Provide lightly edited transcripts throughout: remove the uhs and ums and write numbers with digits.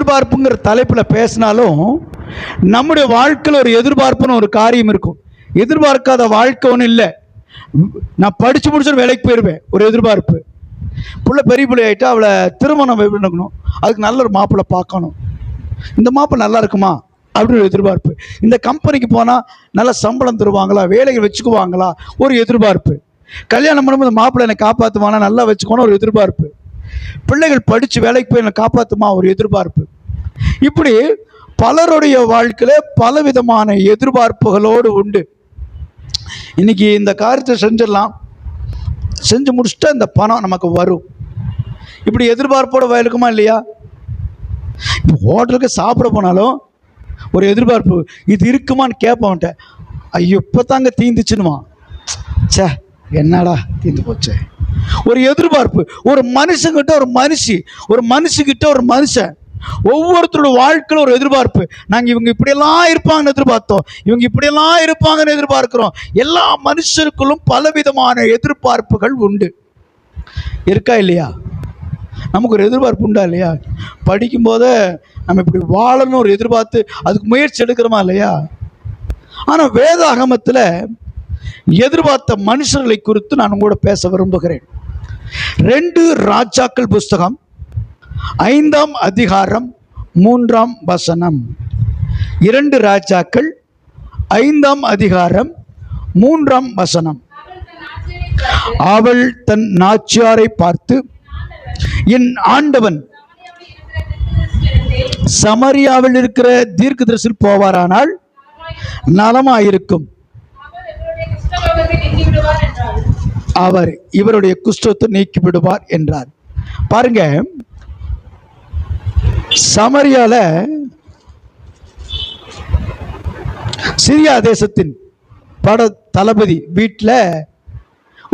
எதிர்பார்ப்புங்கிற தலைப்பில் பேசினாலும் நம்முடைய வாழ்க்கையில் ஒரு எதிர்பார்ப்புன்னு ஒரு காரியம் இருக்கும். எதிர்பார்க்காத வாழ்க்கை ஒன்றும் இல்லை. நான் படித்து முடிச்சு வேலைக்கு போயிடுவேன், ஒரு எதிர்பார்ப்பு. பிள்ளை பெரிய பிள்ளை ஆகிட்டா அவளை திருமணம் பண்ணணும், அதுக்கு நல்ல ஒரு மாப்பிள்ளை பார்க்கணும், இந்த மாப்பிள்ளை நல்லா இருக்குமா அப்படின்னு ஒரு எதிர்பார்ப்பு. இந்த கம்பெனிக்கு போனால் நல்ல சம்பளம் தருவாங்களா, வேலைகள் வச்சுக்குவாங்களா, ஒரு எதிர்பார்ப்பு. கல்யாணம் பண்ணும்போது மாப்பிள்ளை என்னை காப்பாற்றுவானா, நல்லா வச்சுக்கோனா ஒரு எதிர்பார்ப்பு. பிள்ளைகள் படித்து வேலைக்கு போய் என்னை காப்பாற்றுமா, ஒரு எதிர்பார்ப்பு. இப்படி பலருடைய வாழ்க்கையில் பலவிதமான எதிர்பார்ப்புகளோடு உண்டு. இன்னைக்கு இந்த காரியத்தை செஞ்சிடலாம், செஞ்சு முடிச்சுட்டா இந்த பணம் நமக்கு வரும், இப்படி எதிர்பார்ப்போட வயலுக்குமா இல்லையா? இப்போ ஹோட்டலுக்கு சாப்பிட போனாலும் ஒரு எதிர்பார்ப்பு, இது இருக்குமான்னு கேட்பவன்ட்ட, ஐயோ இப்போ தாங்க தீந்துச்சுன்னுமா, சே என்னடா தீந்து போச்சு. ஒரு எதிர்பார்ப்பு. ஒரு மனுஷங்கிட்ட ஒரு மனுஷி, ஒரு மனுஷங்கிட்ட ஒரு மனுஷன், ஒவ்வொருத்தரோட வாழ்க்கையில் ஒரு எதிர்பார்ப்பு. நாங்கள் இவங்க இப்படியெல்லாம் இருப்பாங்கன்னு எதிர்பார்த்தோம், இவங்க இப்படியெல்லாம் இருப்பாங்கன்னு எதிர்பார்க்கிறோம். எல்லா மனுஷருக்குள்ளும் பலவிதமான எதிர்பார்ப்புகள் உண்டு. இருக்கா இல்லையா? நமக்கு ஒரு எதிர்பார்ப்பு உண்டா இல்லையா? படிக்கும்போதே நம்ம இப்படி வாழணும் ஒரு எதிர்பார்த்து அதுக்கு முயற்சி எடுக்கிறோமா இல்லையா? ஆனால் வேதாகமத்தில் எதிர்பார்த்த மனுஷர்களை குறித்து நான் உங்களோட பேச விரும்புகிறேன். 2 ராஜாக்கள் புஸ்தகம் 5ஆம் அதிகாரம் 3ஆம் வசனம். 2 ராஜாக்கள் 5ஆம் அதிகாரம் 3ஆம் வசனம். அவள் தன் நாச்சியாரை பார்த்து, என் ஆண்டவன் சமரியாவில் இருக்கிற தீர்க்கதரிசியில் போவாரானால் நலமாயிருக்கும், அவர் இவருடைய குஷ்டத்தை நீக்கி விடுவார் என்றார். பாருங்க, சமரியால சிரியா தேசத்தின் பட தளபதி வீட்டில்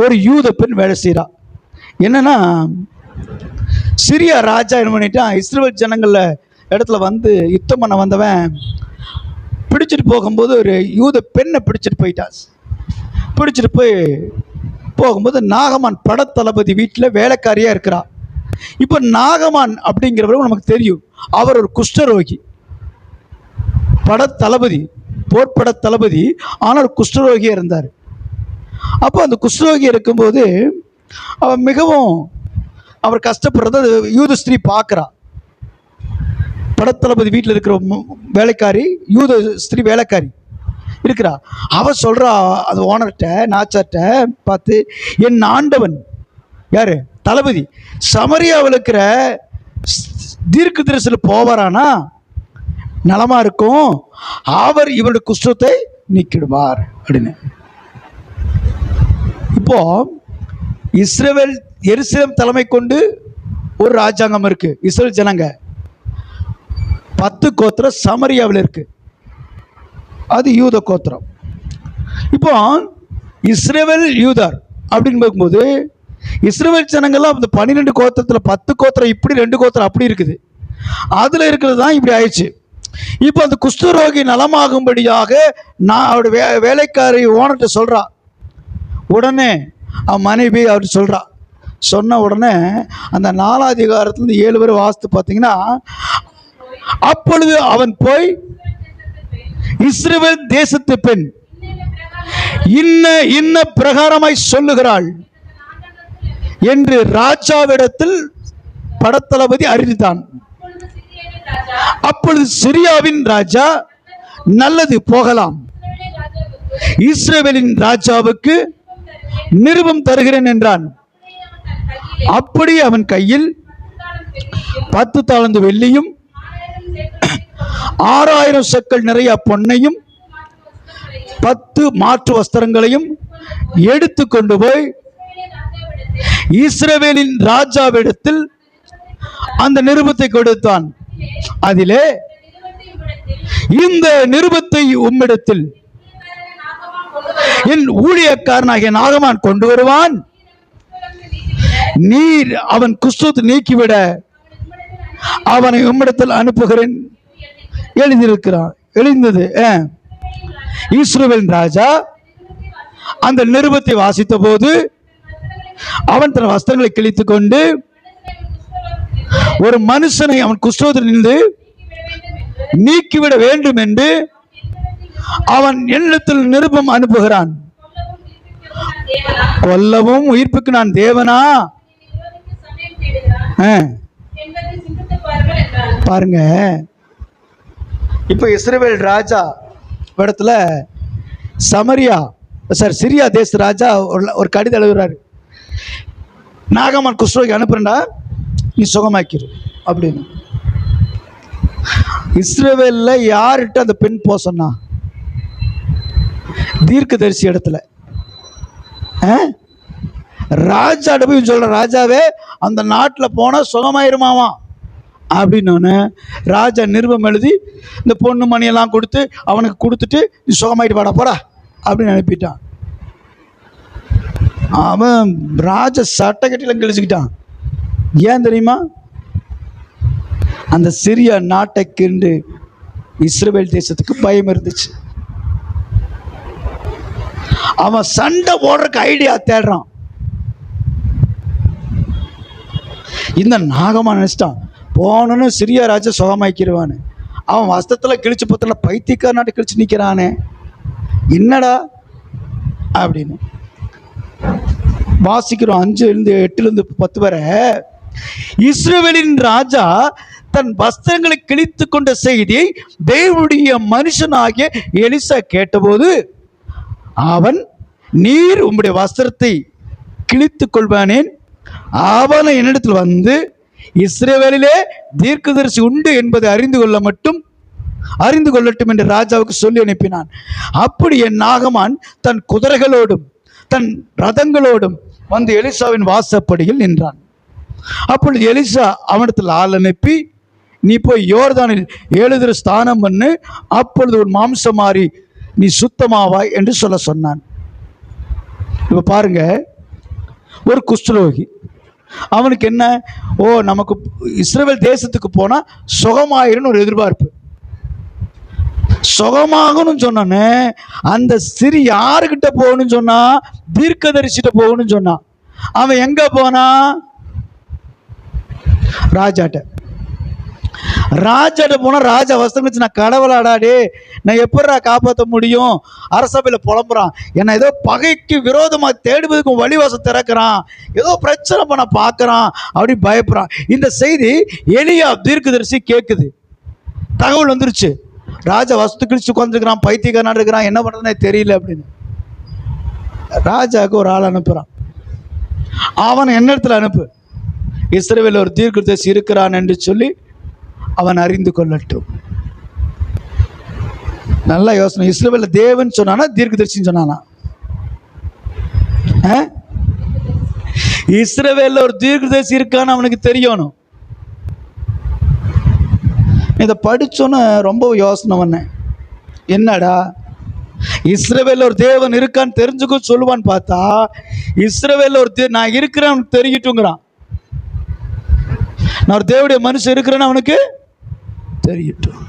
ஒரு யூத பெண் வேலை செய்கிறா. என்னன்னா, சிரியா ராஜா என்ன பண்ணிட்டான், இஸ்ரவேல் ஜனங்கள இடத்துல வந்து யுத்தம் பண்ண வந்தவன் பிடிச்சிட்டு போகும்போது ஒரு யூத பெண்ணை பிடிச்சிட்டு போயிட்டான். பிடிச்சிட்டு போகும்போது நாகமான் படத்தளபதி வீட்டில் வேலைக்காரியாக இருக்கிறா. இப்போ நாகமான் அப்படிங்கிறவரும் நமக்கு தெரியும், அவர் ஒரு குஷ்டரோகி, படத்தளபதி, போர்ப்பட தளபதி, ஆனால் குஷ்டரோகியாக இருந்தார். அப்போ அந்த குஷ்டரோகி இருக்கும்போது அவர் மிகவும் அவர் கஷ்டப்படுறத யூத ஸ்திரீ பார்க்குறா. படத்தளபதி வீட்டில் இருக்கிற வேலைக்காரி, யூத ஸ்திரீ வேலைக்காரி இருக்கிறா. அவ சொல்கிறா அது ஓனர்கிட்ட, நாச்சார்கிட்ட பார்த்து, என் ஆண்டவன் யார், தளபதி சமரியாவில் இருக்கிற தீர்க்கதரிசியில் போவாரானா நலமா இருக்கும், அவர் இவருடைய குஷ்டத்தை நீக்கிடுவார் அப்படின்னு. இப்போ இஸ்ரவேல் எருசலேம் தலைமை கொண்டு ஒரு ராஜாங்கம் இருக்கு. இஸ்ரவேல் ஜனங்க 10 கோத்திரம் சமரியாவில் இருக்கு, அது யூத கோத்திரம். இப்போ இஸ்ரவேல் யூதர் அப்படின்னு பார்க்கும்போது இஸ்ரவேல் ஜனங்கள்லாம் அந்த 12 கோத்திரத்தில் 10 கோத்திரம் இப்படி, 2 கோத்திரம் அப்படி இருக்குது. அதில் இருக்கிறது தான் இப்படி ஆயிடுச்சு. இப்போ அந்த குஷ்டரோகி நலமாகும்படியாக நான் அவருடைய வேலைக்காரி ஓனர்கிட்ட சொல்கிறா. உடனே அவன் மனைவி அவர் சொல்கிறா. சொன்ன உடனே அந்த 4ஆம் அதிகாரத்துலேருந்து 7 வரை வாசித்து பார்த்தீங்கன்னா, அப்பொழுது அவன் போய் இஸ்ரவேல் தேசத்து பெண் இன்ன பிரகாரமாய் சொல்லுகிறாள் என்று ராஜாவிடத்தில் படத்தளபதி அறிவித்தான். அப்பொழுது சிரியாவின் ராஜா, நல்லது போகலாம், இஸ்ரவேலின் ராஜாவுக்கு நிருபம் தருகிறேன் என்றான். அப்படி அவன் கையில் 10 தாலந்து வெள்ளியும் 6000 செக்கல் நிறைய பொன்னையும் 10 மாற்று வஸ்திரங்களையும் எடுத்து கொண்டு போய் இஸ்ரவேலின் ராஜாவிடத்தில் அந்த நிருபத்தை கொடுத்தான். அதிலே, இந்த நிருபத்தை உம்மிடத்தில் என் ஊழியக்காரனாகிய நாகமான் கொண்டு வருவான், நீர் அவன் குஷ்டத்தை நீக்கிவிட அவனை உம்மிடத்தில் அனுப்புகிறேன் எழுந்தது. இஸ்ரவேலின் ராஜா அந்த நிருபத்தை வாசித்த போது அவன் தன் வஸ்திரங்களை கிழித்துக் கொண்டு ஒரு மனுஷனை அவன் குஷ்டத்தில் நின்று நீக்கிவிட வேண்டும் என்று அவன் என்னிடத்தில் நிருபம் அனுப்புகிறான். கொல்லவும் உயிர்ப்புக்கு நான் தேவனா? பாருங்க, இப்ப இஸ்ரவேல் ராஜா இடத்துல சிரியா தேச ராஜா ஒரு கடிதம் எழுதுறாரு. நாகமான் குஷ்ரோகி அனுப்புறா, நீ சுகமாக்கிரு அப்படின்னு. இஸ்ரவேல்ல யார்கிட்ட அந்த பெண் போ சொன்னா? தீர்க்கதரிசி இடத்துல. ராஜா போய் சொல்ற, ராஜாவே அந்த நாட்டில் போனா சுகமாயிருமாவா அப்படின்னு ராஜா நிருபம் எழுதி இந்த பொண்ணு மணியெல்லாம் கொடுத்து அவனுக்கு கொடுத்துட்டு நீ சுகமாயிட்டு வாடா போடா அப்படின்னு அனுப்பிட்டான். அவன் ராஜ சட்டை கட்டில கிழிச்சுக்கிட்டான். ஏன் தெரியுமா? அந்த சிறிய நாட்டைக்கு இஸ்ரவேல் தேசத்துக்கு பயம் இருந்துச்சு. அவன் சண்டை போடுறதுக்கு ஐடியா தேடுறான். இந்த நாகமா நினைச்சிட்டான் போனோன்னு சிறிய ராஜா சுகமாக்கிடுவான்னு. அவன் வஸ்திரத்துல கிழிச்சு பத்தில பைத்தியக்கார நாட்டை கிழிச்சு நிற்கிறானே, என்னடா அப்படின்னு வாசிக்கிறோம். 5-8 வரை இஸ்ரவேலின் ராஜா தன் வஸ்திரங்களை கிழித்து கொண்ட செய்தியை தேவனுடைய மனுஷனாகிய எலிசா கேட்டபோது அவன், நீர் உம்முடைய வஸ்திரத்தை கிழித்துக் கொள்வானேன், அவனை என்னிடத்தில் வந்து இஸ்ரவேலிலே தீர்க்கதரிசி உண்டு என்பதை அறிந்து கொள்ளட்டும் என்று ராஜாவுக்கு சொல்லி அனுப்பினான். அப்படியே நாகமான் தன் குதிரைகளோடும் தன் ரதங்களோடும் வந்து எலிசாவின் வாசப்படியில் நின்றான். அப்பொழுது எலிசா அவனிடத்தில் ஆள் அனுப்பி, நீ போய் யோர்தானில் 7 தடவை ஸ்நானம் பண்ணு, அப்பொழுது ஒரு மாம்சம் மாறி நீ சுத்தமாவாய் என்று சொல்ல சொன்னான். இப்ப பாருங்க, ஒரு குஷ்டரோகி, அவனுக்கு என்ன, நமக்கு இஸ்ரவேல் தேசத்துக்கு போனா சுகமாயிருன்னு ஒரு எதிர்பார்ப்பு. சுகமாகணும்னு சொன்னே அந்த சிறு யாருக்கிட்ட போகணும்னு சொன்னா? தீர்க்கதரிசிட்ட போகணும்னு சொன்னான். அவன் எங்க போனா? ராஜாட்ட போனா ராஜா வஸ்திரம் வச்சு, நான் கடவுளாடாடே, நான் எப்படா காப்பாற்ற முடியும்? அரசபையில் புலம்புறான், என்ன ஏதோ பகைக்கு விரோதமாக தேடுவதற்கு வழிவாசம் திறக்கிறான், ஏதோ பிரச்சனை பண்ண பார்க்கறான் அப்படி பயப்படுறான். இந்த செய்தி எலியா தீர்க்கதரிசி கேட்குது. தகவல் வந்துருச்சு, ராஜா வஸ்து கிழிச்சு உட்காந்துருக்கிறான், பைத்தியக்காரனா இருக்கிறான், என்ன பண்றதுனே தெரியல அப்படின்னு. ராஜாவுக்கு ஒரு ஆள் அனுப்புறான். அவன் என்ன இடத்துல அனுப்பு, இஸ்ரவேல் ஒரு தீர்க்கதரிசி இருக்கிறான் என்று சொல்லி அவன் அறிந்து கொள்ளட்டும். நல்ல யோசனை. இஸ்ரவேல்ல தேவன் சொன்னானா தீர்க்கதரிசின்னு சொன்னானா? இஸ்ரவேல்ல ஒரு தீர்க்கதரிசி இருக்கான்னு அவனுக்கு தெரியணும். இதை படிச்சோன்னு ரொம்ப யோசனை பண்ணேன், என்னடா இஸ்ரவேல்ல ஒரு தேவன் இருக்கான்னு தெரிஞ்சுக்க சொல்லுவான்னு பார்த்தா, இஸ்ரவேல்ல ஒரு நான் இருக்கிறேன் அவனுக்கு தெரியட்டுங்கிறான். நான் ஒரு தேவனுடைய மனுஷன் இருக்கிறேன்னு அவனுக்கு தெரியட்டும்.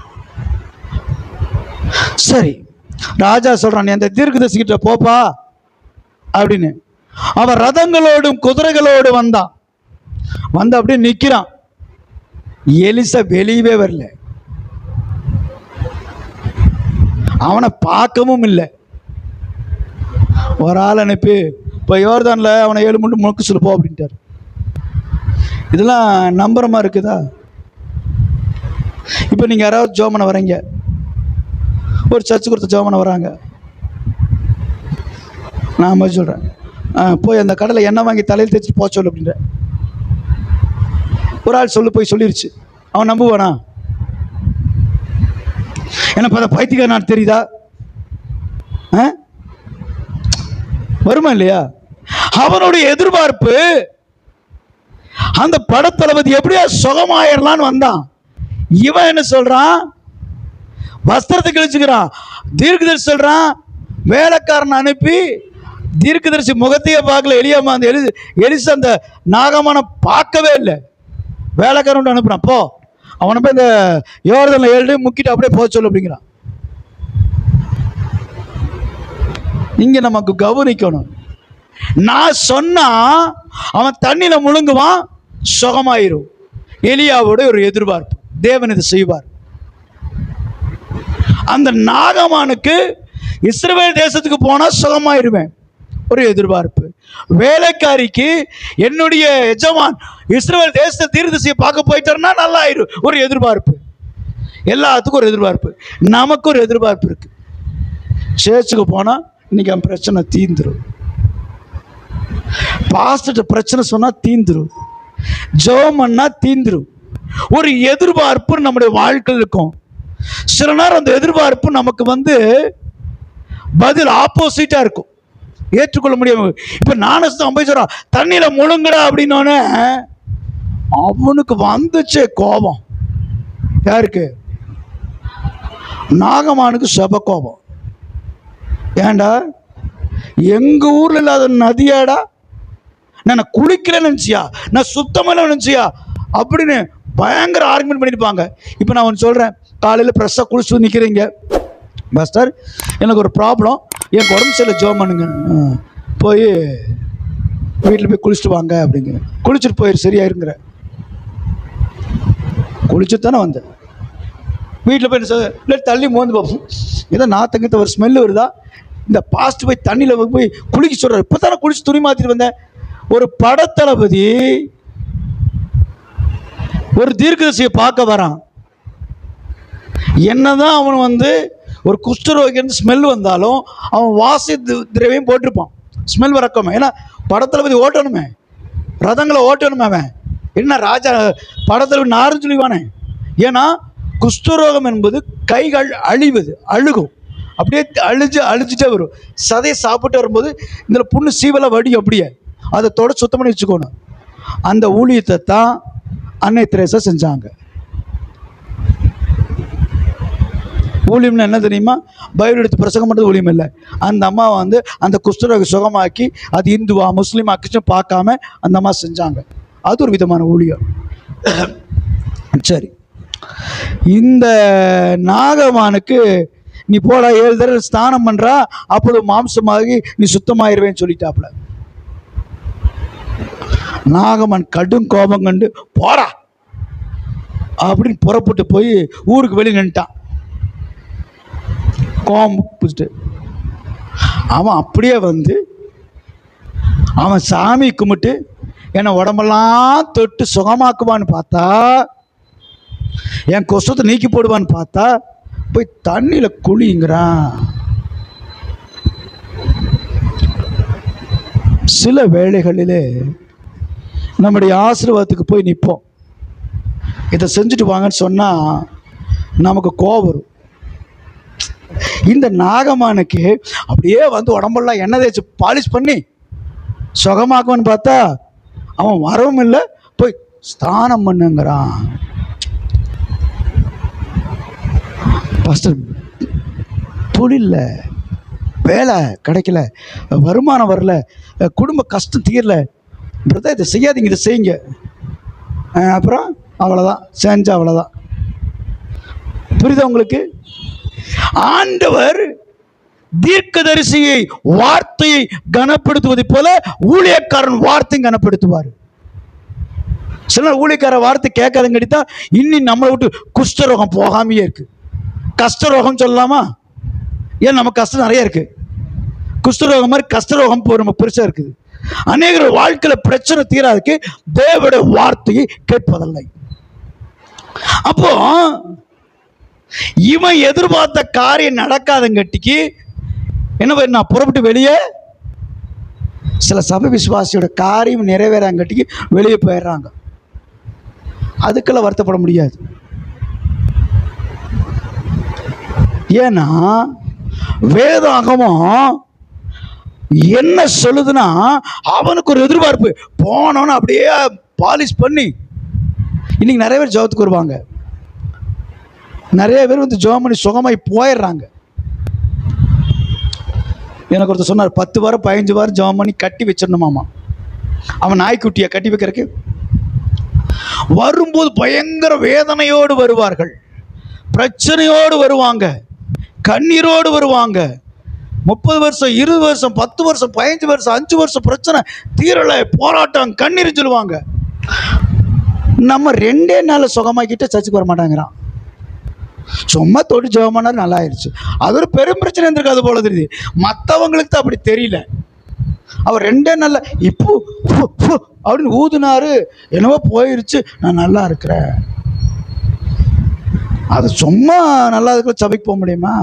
சரி, ராஜா சொல்றான், நீ அந்த தீர்க்கதரிசிகிட்ட போப்பா அப்படின்னு. அவன் ரதங்களோடும் குதிரைகளோடு வந்தான். வந்து அப்படியே நிக்கிறான். எலிசா வெளியவே வரல, அவனை பார்க்கவும் இல்லை. ஒரு ஆள் அனுப்பி, இப்போ யோர்தான்ல அவனை 7 முண்டு முழுக்க சொல்லு போ அப்படின்ட்டார். இதெல்லாம் நம்புறமா இருக்குதா? இப்போ நீங்கள் யாராவது ஜோமனை வரீங்க, ஒரு சர்ச்சு கொடுத்த ஜோமனை வராங்க, நான் மாதிரி சொல்கிறேன், போய் அந்த கடையில் எண்ணெய் வாங்கி தலையில் தேய்ச்சி போக சொல்லு அப்படின்ற ஒரு ஆள் சொல்லு போய் சொல்லிருச்சு. அவன் நம்புவானா? எனக்கு அதை பைத்தியக்கார நான் தெரியுதா? வருமா இல்லையா? அவனுடைய எதிர்பார்ப்பு அந்த படத்தளபதி எப்படியா சுகமாயிரலான்னு வந்தான். இவன் என்ன சொல்றான்? வஸ்திரத்தை கிழிச்சுக்கிறான். தீர்க்கதரிசி சொல்றான், வேலைக்காரன் அனுப்பி தீர்க்கதரிசி முகத்தையே பார்க்கல. எலியாமா அந்த எலிசா அந்த நாகமான பார்க்கவே இல்லை. வேலைக்காரன் அனுப்புறான், போ அவனை போய் இந்த யோர்தான்ல 7 முக்கிட்டு அப்படியே போக சொல்லு அப்படிங்கிறான். இங்க நமக்கு கவனிக்கணும், நான் சொன்னா அவன் தண்ணியில முழுங்குவான், சுகமாயிரும். எலியாவோட ஒரு எதிர்பார்ப்பு, தேவன் இதை செய்வார். அந்த நாகமானுக்கு இஸ்ரவேல் தேசத்துக்கு போனா சுகமாயிருவேன் ஒரு எதிர்பார்ப்பு. வேலைக்காரிக்கு என்னுடைய எஜமான் இஸ்ரவேல் தேசத்தை தீர்க்கதரிசியை பார்க்க போயிட்டாருன்னா நல்லா ஆயிரும் ஒரு எதிர்பார்ப்பு. எல்லாத்துக்கும் ஒரு எதிர்பார்ப்பு. நமக்கு ஒரு எதிர்பார்ப்பு இருக்கு. சேர்ச்சுக்கு போனா இன்னைக்கு அவன் பிரச்சனை தீந்துரும், பாஸ்டர் பிரச்சனை சொன்னா தீந்துரும், ஜெபம் பண்ணா தீந்துரும். ஒரு எதிர்பார்ப்பு நம்முடைய வாழ்க்கையில் இருக்கும். சில நேரம் அந்த எதிர்பார்ப்பு நமக்கு பதில் ஆப்போசிட்டா இருக்கும், ஏற்றுக்கொள்ள முடியாது. இப்ப நானும் போய் சொல்றான் தண்ணியில முழுங்கடா அப்படின்னோடனே அவனுக்கு வந்துச்சே கோபம். யாருக்கு? நாகமானுக்கு செப கோபம். ஏண்டா எங்க ஊர்ல இல்லாத நதியாடா, நான் குளிக்கலன்னு நினைச்சியா, நான் சுத்தமான நினைச்சியா அப்படின்னு பயங்கர ஆர்குமெண்ட் பண்ணிருப்பாங்க. இப்போ நான் ஒன்று சொல்றேன், காலையில் ஃப்ரெஷ்ஷாக குளிச்சுட்டு நிற்கிறீங்க, மாஸ்டர் எனக்கு ஒரு ப்ராப்ளம், எனக்கு உடம்பு சரியில்லை ஜெபம் பண்ணுங்க, போய் வீட்டில் போய் குளிச்சுட்டு வாங்க அப்படிங்க. குளிச்சுட்டு போயிரு சரியாயிருங்கிற. குளிச்சுட்டு தானே வந்தேன். வீட்டில் போய் இல்லை தள்ளி மோந்து பார்ப்போம், ஏதோ நாத்தங்கிட்ட ஒரு ஸ்மெல்லு வருதா, இந்த பாஸ்ட் போய் தண்ணியில் போய் குளிக்க சொல்கிறார். இப்போ தானே குளிச்சு துணி மாற்றிட்டு வந்தேன். ஒரு படத்தளபதி ஒரு தீர்க்கதரிசியை பார்க்க வரான். என்னதான் அவன் ஒரு குஷ்டரோகி ஸ்மெல் வந்தாலும் அவன் வாசி திரவியம் போட்டிருப்பான், ஸ்மெல் வரக்கமே. ஏன்னா படத்தளபதி ஓட்டணுமே, ரதங்களை ஓட்டணுமே. அவன் என்ன ராஜா படத்தளபதி நாருன்னு சொல்லிவானே. ஏன்னா குஷ்டரோகம் என்பது கைகள் அழுகும், அப்படியே அழிச்சுட்டே வரும். சதையை சாப்பிட்டு வரும்போது இதில் புண்ணு சீவலை வடி, அப்படியே அதை தொடை சுத்தம் பண்ணி வச்சுக்கணும். அந்த ஊழியத்தை தான் அன்னை தெரேசா செஞ்சாங்க. ஊழியம்னு என்ன தெரியுமா? பைபிள் எடுத்து பிரசங்கம் பண்ணுறது ஊழியம் இல்லை. அந்த அம்மா அந்த குஷ்டரோக சுகமாக்கி, அது இந்துவா முஸ்லீமா கிறிஸ்டின் பார்க்காம அந்த அம்மா செஞ்சாங்க. அது ஒரு விதமான ஊழியம். சரி, இந்த நாகமானுக்கு நீ போடா 7 தடவை ஸ்நானம் பண்றா, அப்பொழுது மாம்சமாகி நீ சுத்தமாயிருவேன்னு சொல்லிட்டாப்புல. நாகமான் கடும் கோபம் கண்டு போடா அப்படின்னு புறப்பட்டு போய் ஊருக்கு வெளியே நின்ட்டான். கோபம் பிடிச்சிட்டு அவன் அப்படியே அவன் சாமி கும்பிட்டு என்னை உடம்பெல்லாம் தொட்டு சுகமாக்குவான்னு பார்த்தா, என் கொசத்தை நீக்கி போடுவான்னு பார்த்தா போய் தண்ணியில குளிங்கிறான். சில வேளைகளிலே நம்முடைய ஆசீர்வாதத்துக்கு போய் நிற்போம், இதை செஞ்சுட்டு வாங்கன்னு சொன்னா நமக்கு கோபம் வரும். இந்த நாகமானுக்கு அப்படியே உடம்பெல்லாம் எண்ணெய் தேய்ச்சி பாலிஷ் பண்ணி சுகமாக்குவான்னு பார்த்தா அவன் வரவும் இல்லை, போய் ஸ்நானம் பண்ணுங்கிறான். பாஸ்டர் தொழில்ல வேலை கிடைக்கல, வருமானம் வரல, குடும்ப கஷ்டம் தீரல, பிரதர் இதை செய்யாதீங்க, இதை செய்யுங்க. அப்புறம் அவ்வளோதான் செஞ்ச, அவ்வளோதான். புரியுதா உங்களுக்கு? ஆண்டவர் தீர்க்கதரிசியை வார்த்தையை கனப்படுத்துவதை போல ஊழியக்காரன் வார்த்தையும் கனப்படுத்துவார். சில ஊழியக்கார வார்த்தை கேட்காதங்கடித்தா இன்னும் நம்மளை விட்டு குஷ்டரோகம் போகாமையே இருக்கு. கஷ்டரோகம் சொல்லலாமா? ஏன் நம்ம கஷ்டம் நிறைய இருக்கு. குஷ்டரோகம் மாதிரி கஷ்டரோகம் நம்ம பெருசா இருக்குது. அநேகர் வாழ்க்கையில பிரச்சனை தீராதுக்கு தேவனுடைய வார்த்தையை கேட்பதில்லை. அப்போ இவன் எதிர்பார்த்த காரியம் நடக்காதங்கட்டிக்கு என்ன, நான் புறப்பட்டு வெளியே, சில சபை விசுவாசியோட காரியம் நிறைவேறாங்கட்டிக்கு வெளியே போயிடுறாங்க. அதுக்கெல்லாம் வருத்தப்பட முடியாது. ஏன்னா வேதாகமம் என்ன சொல்லுதுன்னா, அவனுக்கு ஒரு எதிர்பார்ப்பு. போனவன அப்படியே பாலிஷ் பண்ணி, இன்னைக்கு நிறைய பேர் ஜெபத்துக்கு வருவாங்க, நிறைய பேர் ஜெபம் பண்ணி சுகமாய் போயிடுறாங்க. எனக்கு ஒருத்தர் சொன்னார், 10 வாரம் 15 வாரம் ஜெபம் பண்ணி கட்டி வச்சிடணுமாமா. அவன் நாய்க்குட்டியை கட்டி வைக்கிறதுக்கு வரும்போது பயங்கர வேதனையோடு வருவார்கள், பிரச்சனையோடு வருவாங்க, கண்ணீரோடு வருவாங்க. 30 வருஷம் 20 வருஷம் 10 வருஷம் 15 வருஷம் 5 வருஷம் பிரச்சனை தீரலை, போராட்டம், கண்ணீர் சொல்லுவாங்க. நம்ம 2 நாள் சுகமாக்கிட்டு சர்ச்சுக்கு வர மாட்டாங்கிறான். சும்மா தொட்டு ஜெபம் பண்ணாரு, நல்லா ஆயிடுச்சு. அது ஒரு பெரும் பிரச்சனை இருந்திருக்காது போல தெரியுது. மற்றவங்களுக்கு தான் அப்படி தெரியல. அவர் 2 நாள்ல இப்போ அப்படின்னு ஊதுனாரு, என்னவோ போயிருச்சு, நான் நல்லா இருக்கிறேன். அது சும்மா நல்லா இருக்கிற சபைக்கு போக முடியுமா?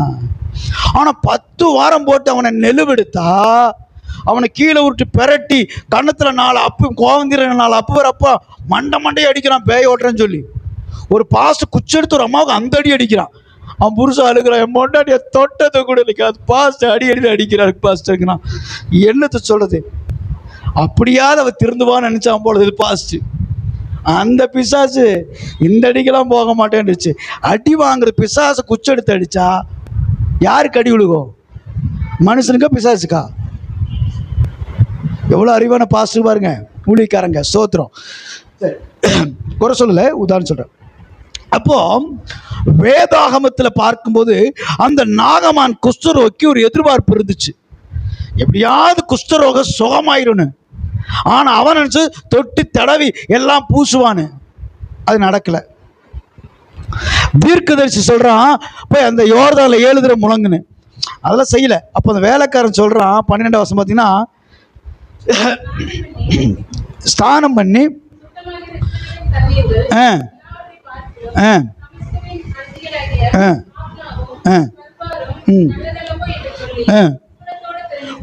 ஆனா 10 வாரம் போட்டு அவனை நெலுவெடுத்தா, அவனை கீழே விட்டு பெரட்டி கன்னத்துல 4 அப்பு, கோவந்திர 4 அப்பு வரப்பா மண்டையை அடிக்கிறான், பேய் ஓட்டுறேன்னு சொல்லி. ஒரு பாஸ்ட் குச்செடுத்து ஒரு அம்மாவுக்கு அந்த அடி அடிக்கிறான். அவன் புருஷன் அழுகிறான், என் மொண்டாடிய தொட்டதை கூட இல்லை, அது பாஸ்ட் அடி அடிக்கிறாரு. பாஸ்ட் இருக்கிறான், என்னத்தை சொல்றது? அப்படியாவது அவ திருந்துவான்னு நினைச்சான் போல இது பாஸ்ட். அந்த பிசாசு இந்த அடிக்கெல்லாம் போக மாட்டேன்னுச்சு. அடி வாங்குற பிசாசு குச்செடுத்து அடிச்சா யாருக்கு அடி விழுகும்? மனுஷனுக்கா பிசாசுக்கா? எவ்வளோ அறிவான பாஸ்ட் பாருங்க, ஊழியக்காரங்க. ஸ்தோத்திரம். குறை சொல்லலை, உதாரணம் சொல்கிறேன். அப்போ வேதாகமத்தில் பார்க்கும்போது அந்த நாகமான் குஷ்டரோகிக்கு ஒரு எதிர்பார்ப்பு இருந்துச்சு, எப்படியாவது குஷ்டரோக சுகமாயிரும். ஆனால் அவன் நினச்சி தொட்டி தடவி எல்லாம் பூசுவான்னு. அது நடக்கலை. தீர்க்கதரிசி சொல்கிறான், போய் அந்த யோர்தானில் 7 தடவை முழங்குன்னு. அதெல்லாம் செய்யலை. அப்போ அந்த வேலைக்காரன் சொல்கிறான், 12ஆம் வசனம் பார்த்தீங்கன்னா, ஸ்நானம் பண்ணி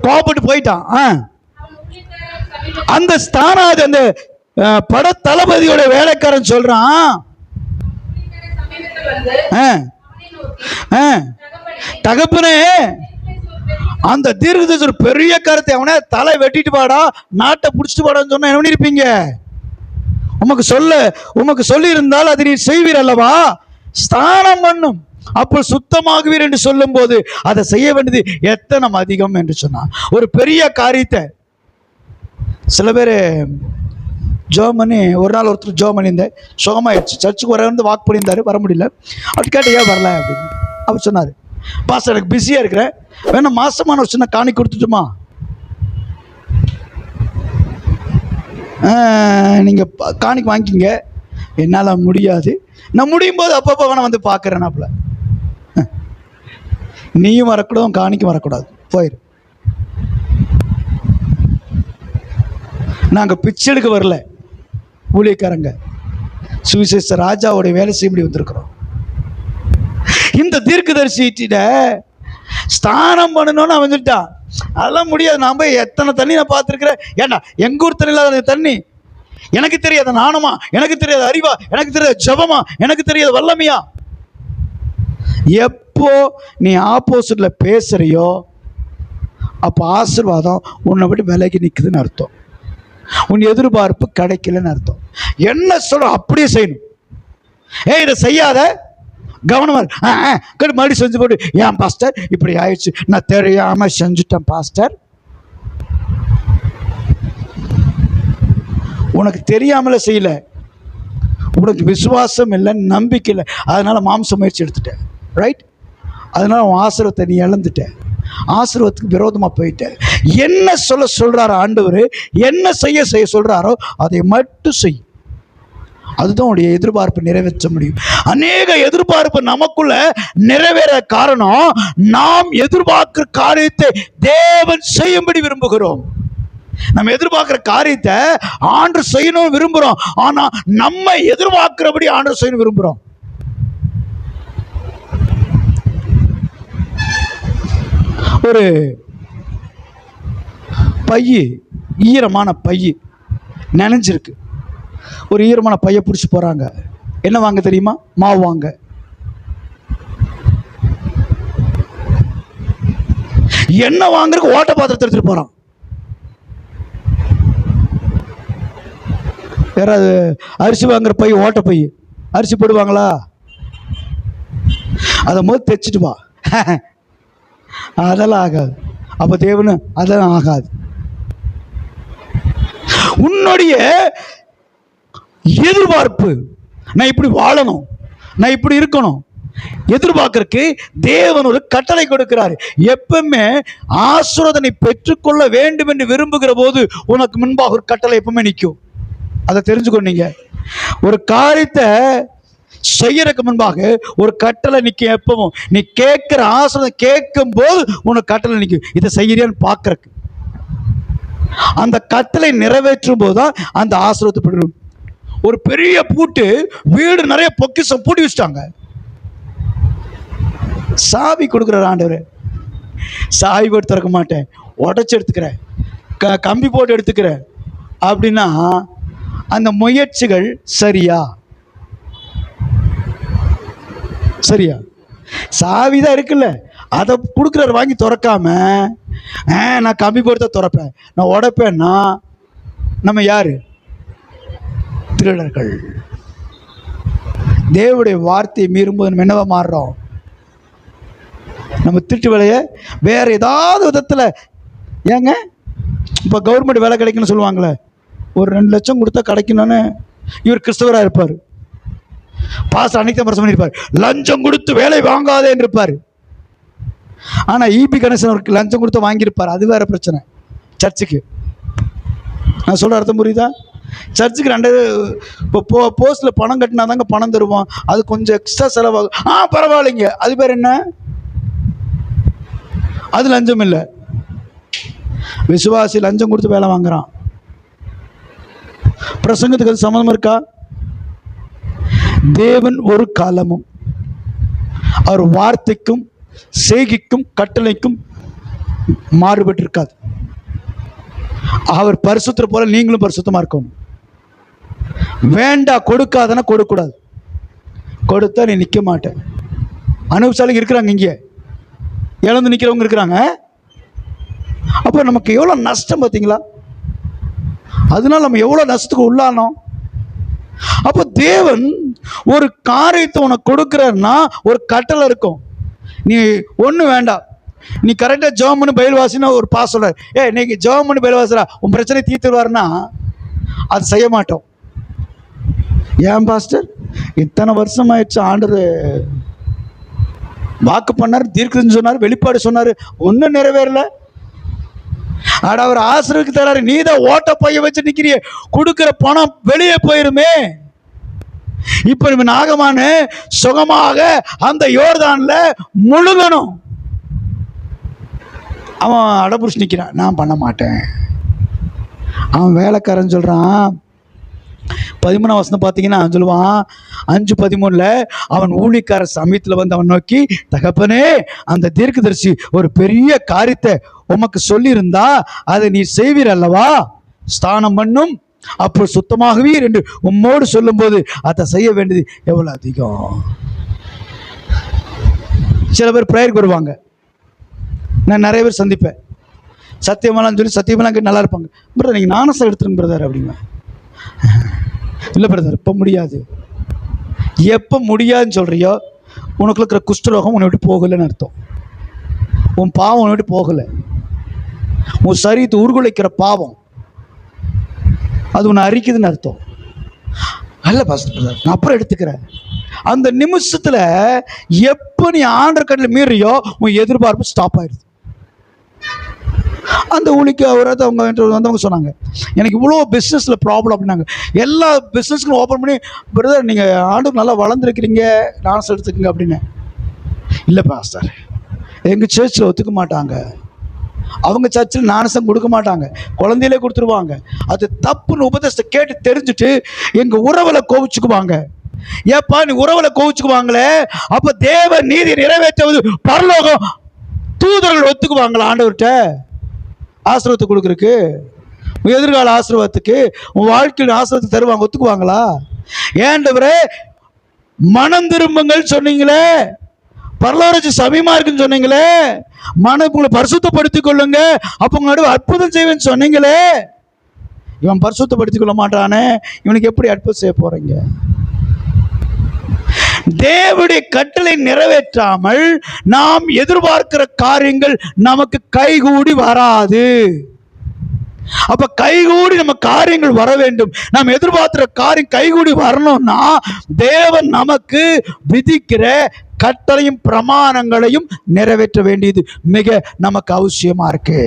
கோபப்பட்டு போயிட்டான். அந்த ஸ்தானாதி அந்த பட தளபதியோட வேலைக்காரன் சொல்றான், தகப்பனே அந்த தீர்க்கதரிசி ஒரு பெரிய கருத்தை, அவனை தலை வெட்டிட்டு பாடா, நாட்டை பிடிச்சிட்டு பாடான்னு சொன்னா என்ன பண்ணிருப்பீங்க? உமக்கு சொல்லி இருந்தால் அது நீ செய்வீர் அல்லவா? ஸ்நானம் பண்ணும், அப்போ சுத்தமாகுவீர் என்று சொல்லும் போது அதை செய்ய வேண்டியது எத்தனை அதிகம் என்று சொன்னான். ஒரு பெரிய காரியத்தை சில பேர் ஜோம் பண்ணி, ஒரு நாள் ஒருத்தர் ஜோம் பண்ணியிருந்தேன், சுகமாயிடுச்சு. சர்ச்சுக்கு வர வந்து வாக் பண்ணியிருந்தாரு, வர முடியல. அப்படி கேட்டு ஏன் வரல அப்படின்னு அவர் சொன்னார், பாஸ்டர் எனக்கு பிஸியாக இருக்கிறேன், வேணா மாசமான ஒரு சின்ன காணி கொடுத்துட்டுமா? நீங்கள் காணிக்கு வாங்கிக்கிங்க. என்னால் முடியாது, நான் முடியும் போது அப்பப்போ வேணா வந்து பார்க்குறேன்னாப்புல. நீயும் வரக்கூடாது, காணிக்கும் வரக்கூடாது, போயிரு. நாங்கள் பிச்சை எடுக்க வரல, ஊழியக்காரங்க சுவிசேஷ ராஜாவுடைய வேலை செய்ய வந்திருக்கிறோம். இந்த தீர்க்கதரிசிட்ட ஸ்நானம் பண்ணணும்னு வந்துட்டான். அதெல்லாம் முடியாது, நான் போய் எத்தனை தண்ணி நான் பார்த்துருக்கிறேன். ஏன்னா எங்க ஊர் தண்ணி இல்லாத தண்ணி எனக்கு தெரியாத நாணமா, எனக்கு தெரியாத அறிவா, எனக்கு தெரியாத ஜபமா, எனக்கு தெரியாத வல்லமையா? எப்போ நீ ஆப்போசிட்ல பேசுறியோ அப்போ ஆசீர்வாதம் உன்னை விட்டு விலகி நிற்குதுன்னு அர்த்தம். உன் எதிர்பார்ப்பு கிடைக்கலன்னு அர்த்தம். என்ன சொல்ற அப்படியே செய்யணும். இதை செய்யாத, கவனமா மறுபடியும் செஞ்சு போட்டு, ஏன் பாஸ்டர் இப்படி ஆயிடுச்சு, நான் தெரியாம செஞ்சுட்டேன் பாஸ்டர். உனக்கு தெரியாமல செய்யல, உனக்கு விசுவாசம் இல்லை, நம்பிக்கை இல்லை, அதனால மாம்ச முயற்சி எடுத்துட்டேன், ரைட்? அதனால உன் ஆசீர்வாதத்தை நீ இழந்துட்ட, ஆசீர்வாதத்துக்கு விரோதமா போயிட்ட. என்ன சொல்றாரோ ஆண்டவர், என்ன செய்ய சொல்றாரோ அதை மட்டும் செய். அதுதான் உடைய எதிர்பார்ப்பு நிறைவேற்ற முடியும். அநேக எதிர்பார்ப்பு நமக்குள்ள நிறைவேற காரணம், நாம் எதிர்பார்க்கிற காரியத்தை தேவன் செய்யும்படி விரும்புகிறோம். நம்ம எதிர்பார்க்கிற காரியத்தை ஆண்டவர் செய்யணும் விரும்புகிறோம், ஆனா நம்ம எதிர்பார்க்கிறபடி ஆண்டவர் செய்யணும் விரும்புகிறோம். ஒரு பைய, ஈரமான பைய நனைஞ்சிருக்கு, ஒரு ஈரமான பைய பிடிச்சி போறாங்க. என்ன வாங்க தெரியுமா? மாவு வாங்க. என்ன வாங்குறதுக்கு ஓட்ட பாத்திரத்தை எடுத்துட்டு போறான். யாராவது அரிசி வாங்குற பை, ஓட்ட பை, அரிசி போடுவாங்களா? அதை முதல் தைச்சிட்டு வா. அதெல்லாம் ஆகாது. அப்ப தேவனு அதெல்லாம் ஆகாது. உன்னுடைய எதிர்பார்ப்பு, நான் இப்படி வாழணும், நான் இப்படி இருக்கணும், எதிர்பார்க்கறதுக்கு தேவன் ஒரு கட்டளை கொடுக்கிறார். எப்பவுமே ஆசீர்வாதத்தை பெற்றுக்கொள்ள வேண்டும் என்று விரும்புகிற போது உனக்கு முன்பாக ஒரு கட்டளை எப்பவுமே நிற்கும். அதை தெரிஞ்சுக்கோ. நீங்க ஒரு காரியத்தை செய்யறதுக்கு முன்பாக ஒரு கட்டளை நிற்கும். எப்பவும் நீ கேட்கிற ஆசீர்வாதம் கேட்கும் போது உனக்கு கட்டளை நிற்கும். இதை செய்யறியான்னு பார்க்கறக்கு. அந்த கட்டளை நிறைவேற்றும் போதுதான் அந்த ஆசீர்வாதத்தை பெறும். ஒரு பெரிய பூட்டு, வீடு நிறைய பொக்கிஷம் பூட்டி வச்சுட்டாங்க. சாவி கொடுக்குற ஆண்டவர், சாவி போட்டு திறக்க மாட்டேன், உடச்சி எடுத்துக்கிறேன், கம்பி போட்டு எடுத்துக்கிறேன் அப்படின்னா அந்த முயற்சிகள் சரியா? சரியா? சாவிதான் இருக்குல்ல, அதை கொடுக்குறாரு, வாங்கி திறக்காம நான் கம்பி போட்டு திறப்பேன், நான் உடைப்பேன்னா நம்ம யாரு? திருடர்கள். தேவனுடைய வார்த்தையை மீறும்போது நம்ம என்னவா மாறுறோம்? நம்ம திருட்டு வேலையை வேற ஏதாவது விதத்தில். ஏங்க இப்போ கவர்மெண்ட் வேலை கிடைக்குன்னு சொல்லுவாங்களே, ஒரு 2 லட்சம் கொடுத்தா கிடைக்கணும்னு இவர் கிறிஸ்தவராக இருப்பார். பாஸ்டர் அன்னைக்கு தான் பண்ணியிருப்பார், லஞ்சம் கொடுத்து வேலை வாங்காதேன்னு இருப்பார். ஆனால் ஈபி கணேசன் அவருக்கு லஞ்சம் கொடுத்து வாங்கியிருப்பார். அது வேற பிரச்சனை. சர்ச்சுக்கு நான் சொல்ற அர்த்தம் புரியுதா? சர்ச்சுக்கு 2 இப்போ போஸ்டில் பணம் கட்டினா தாங்க பணம் தருவோம், அது கொஞ்சம் எக்ஸ்ட்ரா செலவாகும். பரவாயில்லைங்க, அது பேர் என்ன? அது லஞ்சம் இல்லை. விசுவாசி லஞ்சம் கொடுத்து வேலை வாங்குறான். பிரசங்கத்துக்கு அது சம்மதம் இருக்கா? தேவன் ஒரு காலமும் அவர் வார்த்தைக்கும் செய்கைக்கும் கட்டளைக்கும் மாறுபட்டு இருக்காது. அவர் பரிசுத்தர் போல நீங்களும் பரிசுத்தமா இருக்கணும். வேண்டா கொடுக்காதனா கொடுக்கூடாது. கொடுத்தா நீ நிற்க மாட்டேன். அனுபவசாலிங்க இருக்கிறாங்க, இங்கே இழந்து நிற்கிறவங்க இருக்கிறாங்க. அப்போ நமக்கு எவ்வளோ நஷ்டம் பார்த்தீங்களா? அதனால நம்ம எவ்வளோ நஷ்டத்துக்கு உள்ளானோம். அப்போ தேவன் ஒரு காரியத்தை உனக்கு கொடுக்குறன்னா ஒரு கட்டளை இருக்கும். நீ ஒன்றும் வேண்டாம், நீ கரெக்டாக ஜெபம் பண்ணி பைபிள் வாசினா ஒரு பாஸ் சொல்றார், நீங்க ஜெபம் பண்ணி பைபிள் வாசிடா உன் பிரச்சனை தீர்த்துருவாருன்னா அது செய்ய மாட்டோம். ஏன் பாஸ்டர் இத்தனை வருஷம் ஆயிடுச்சு, ஆண்டவர் வாக்கு பண்ணார், தீர்க்கதரிசனம் சொன்னார், வெளிப்பாடு சொன்னார், ஒன்றும் நிறைவேறல. ஆட அவர் ஆசிரியருக்கு தராரு, நீ தான் ஓட்ட பைய வச்சு நிக்கிறிய, கொடுக்கிற பணம் வெளியே போயிருமே. இப்ப நம்ம நாகமான சுகமாக அந்த யோர்தான்ல முழுகணும். அவன் அடபுடிச்சு நிக்கிறான், நான் பண்ண மாட்டேன். அவன் வேலைக்காரன் சொல்றான், 13ஆம் வசனம் பார்த்தீங்கன்னா அவன் சொல்லுவான், 5:13 அவன் ஊழியக்கார சமயத்தில் வந்து அவன் நோக்கி, தகப்பனே அந்த தீர்க்கதரிசி ஒரு பெரிய காரியத்தை உமக்கு சொல்லியிருந்தா அதை நீ செய்வீர் அல்லவா? ஸ்தானம் பண்ணும், அப்போ சுத்தமாகவீர் என்று உம்மோடு சொல்லும்போது அதை செய்ய வேண்டியது எவ்வளவு அதிகம். சில பேர் பிரேயருக்கு வருவாங்க, நான் நிறைய பேர் சந்திப்பேன், சத்தியமெல்லாம் சொல்லி சத்தியமெல்லாம் நல்லா இருப்பாங்க. பிரதர் நீங்கள் நானசம் எடுத்துருங்க பிரதர் அப்படிங்க. இல்லை பிரதர் இப்போ முடியாது. எப்போ முடியாதுன்னு சொல்கிறியோ உனக்கு இருக்கிற குஷ்டரோகம் உன்னை விட்டு போகலைன்னு அர்த்தம். உன் பாவம் உன்னை விட்டு போகலை. உன் சரீரத்தை உருகுலைக்கிற பாவம் அது உன்னை அரிக்குதுன்னு அர்த்தம். அல்ல பாஸ்டர் பிரதர் நான் அப்புறம் எடுத்துக்கிறேன். அந்த நிமிஷத்தில் எப்போ நீ ஆண்டவர் கண்ணில் மீறியோ உன் எதிர்பார்ப்பு ஸ்டாப் ஆயிடுது. அந்த ஊழிக்கு அவராது அவங்க வந்தவங்க சொன்னாங்க, எனக்கு இவ்வளோ பிஸ்னஸில் ப்ராப்ளம் அப்படின்னாங்க. எல்லா பிஸ்னஸ்க்கும் ஓப்பன் பண்ணி, பிரதர் நீங்கள் ஆண்டு நல்லா வளர்ந்துருக்கிறீங்க, டான்ஸ் எடுத்துக்கங்க அப்படின்னு. இல்லை பாஸ்டர் எங்கள் சர்ச்சில் ஒத்துக்க மாட்டாங்க, அவங்க சர்ச்சில் நானசம் கொடுக்க மாட்டாங்க, குழந்தையிலே கொடுத்துருவாங்க. அது தப்புன்னு உபதேசத்தை கேட்டு தெரிஞ்சுட்டு எங்கள் உறவில் கோவிச்சுக்குவாங்க. ஏப்பா நீ உறவில் கோவிச்சுக்குவாங்களே, அப்போ தேவ நீதி நிறைவேற்றுவது பரலோகம் தூதர்கள் ஒத்துக்குவாங்களா? ஆண்டவர்கிட்ட ஆசீர்வாதத்தை கொடுக்குறக்கு, எதிர்கால ஆசீர்வாதத்துக்கு, உன் வாழ்க்கையில் ஆசீர்வாதத்தை தருவாங்க, ஒத்துக்குவாங்களா? ஏண்டவரே மனம் திரும்புங்கள் சொன்னீங்களே, பரலோக சமயமா இருக்குன்னு சொன்னீங்களே, உங்களை பரிசுத்தப்படுத்திக் கொள்ளுங்க, அப்ப உங்க நடுவு அற்புதம் செய்வேன்னு சொன்னீங்களே. இவன் பரிசுத்தப்படுத்திக் கொள்ள மாட்டானே, இவனுக்கு எப்படி அற்புதம் செய்ய போறீங்க? தேவனுடைய கட்டளை நிறைவேற்றாமல் நாம் எதிர்பார்க்கிற காரியங்கள் நமக்கு கைகூடி வராது. அப்ப கைகூடி நம்ம காரியங்கள் வர வேண்டும். நாம் எதிர்பார்க்கிற காரியம் கைகூடி வரணும்னா தேவன் நமக்கு விதிக்கிற கட்டளையும் பிரமாணங்களையும் நிறைவேற்ற வேண்டியது மிக நமக்கு அவசியமா இருக்கு.